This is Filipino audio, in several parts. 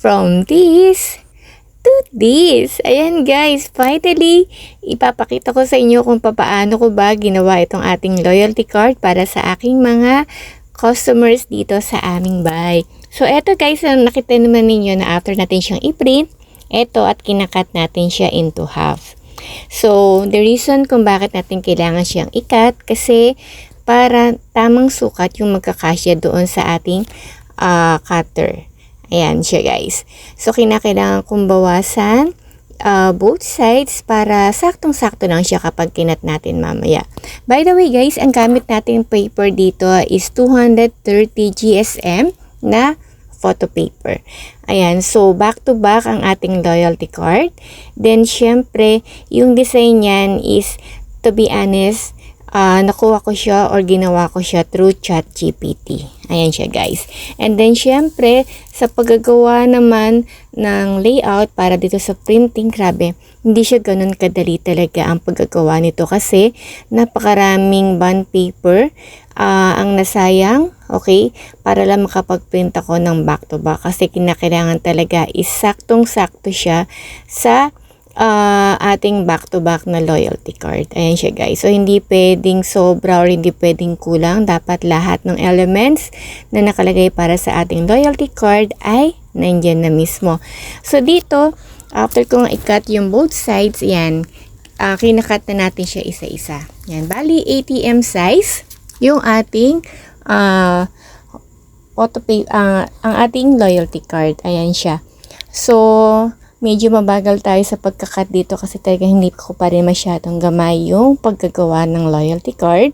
From this to this. Ayan guys, finally, ipapakita ko sa inyo kung paano ko ba ginawa itong ating loyalty card para sa aking mga customers dito sa aming bahay. So eto guys, nakita naman ninyo na after natin siyang i-print, eto at kinakat natin siya into half. So the reason kung bakit natin kailangan siyang ikat kasi para tamang sukat yung magkakasya doon sa ating cutter. Ayan siya guys. So kinakailangan kong bawasan both sides para saktong-sakto lang siya kapag kinat natin mamaya. By the way guys, ang gamit natin paper dito is 230 GSM na photo paper. Ayan, so back to back ang ating loyalty card. Then syempre, yung design niyan is, to be honest, nakuha ko siya or ginawa ko siya through ChatGPT. Ayan siya guys. And then syempre, sa paggagawa naman ng layout para dito sa printing, grabe, hindi siya ganun kadali talaga ang paggagawa nito kasi napakaraming bond paper ang nasayang, okay? Para lang makapag-print ako ng back to back kasi kinakailangan talaga is saktong-sakto siya sa ating back-to-back na loyalty card. Ayan siya guys. So, hindi pwedeng sobra or hindi pwedeng kulang. Dapat lahat ng elements na nakalagay para sa ating loyalty card ay nandyan na mismo. So, dito, after kong i-cut yung both sides, yan, kinakat na natin siya isa-isa. Yan, bali ATM size yung ating ang ating loyalty card. Ayan siya. So, medyo mabagal tayo sa pagkakat dito kasi talaga hindi ko pa rin masyadong gamay yung paggagawa ng loyalty card.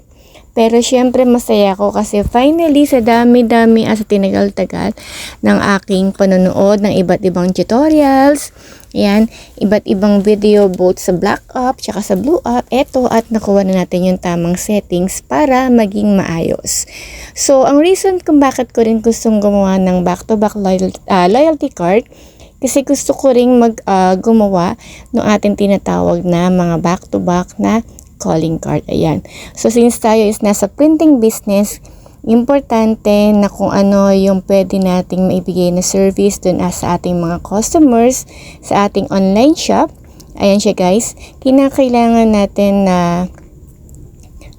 Pero syempre masaya ako kasi finally sa dami-dami sa tinagal-tagal ng aking panonood ng iba't ibang tutorials, yan, iba't ibang video both sa black up tsaka sa blue up, eto at nakuha na natin yung tamang settings para maging maayos. So ang reason kung bakit ko rin gustong gumawa ng back-to-back loyalty card kasi gusto ko ring gumawa ng ating tinatawag na mga back-to-back na calling card. Ayan. So, since tayo is nasa printing business, importante na kung ano yung pwede nating maibigay na service dun sa ating mga customers sa ating online shop. Ayan siya guys. Kinakailangan natin na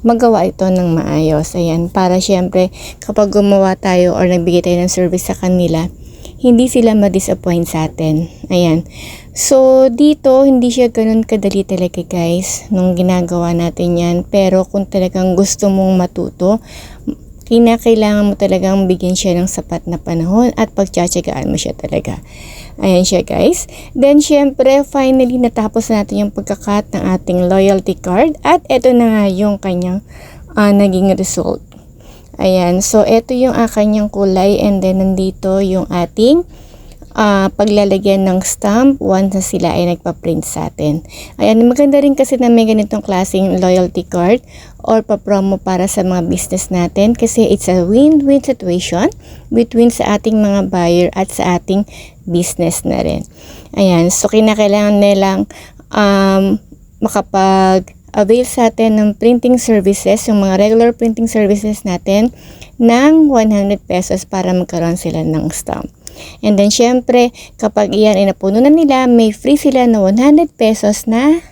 magawa ito ng maayos. Ayan. Para syempre, kapag gumawa tayo or nagbigay tayo ng service sa kanila, hindi sila ma-disappoint sa atin. Ayan. So, dito, hindi siya ganun kadali talaga guys, nung ginagawa natin yan. Pero kung talagang gusto mong matuto, kinakailangan mo talagang bigyan siya ng sapat na panahon at pagtsatsagaan mo siya talaga. Ayan siya guys. Then, syempre, finally, natapos natin yung pagkakat ng ating loyalty card. At ito na nga yung kanyang naging result. Ayan, so ito yung kanyang kulay and then nandito yung ating paglalagyan ng stamp once na sila ay nagpa-print sa atin. Ayan, maganda rin kasi na may ganitong klaseng loyalty card or pa-promo para sa mga business natin kasi it's a win-win situation between sa ating mga buyer at sa ating business na rin. Ayan, so kinakailangan nilang makapag-avail sa atin ng printing services, yung mga regular printing services natin ng 100 pesos para magkaroon sila ng stamp. And then syempre, kapag iyan ay napuno na nila, may free sila na 100 pesos na